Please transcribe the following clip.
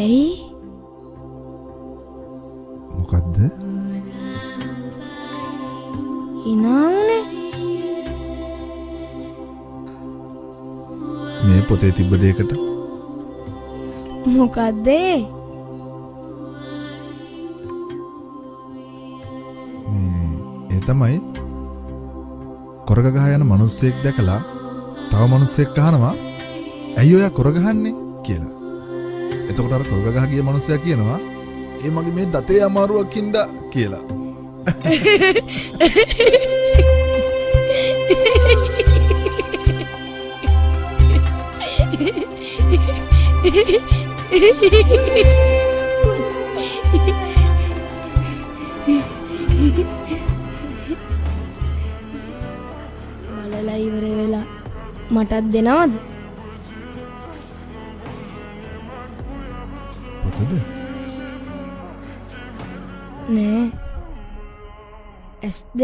ඇයි මොකද්ද? හිනාවුනේ මේ පොතේ තිබ්බ දෙයකට මොකද්ද ඒ තමයි කොරග ගහ යන මිනිස්සෙක් දැකලා තව මිනිස්සෙක් අහනවා ඇයි ඔයා කොරග ගහන්නේ කියලා. එතකොට අර කොරග ගහ ගිය මිනිස්සයා කියනවා ඒ මගේ මේ දතේ අමාරුවකින්ද කියලා. බලලා ඉවර වෙලා මටත් දෙනවද? පොතද? නෑ S2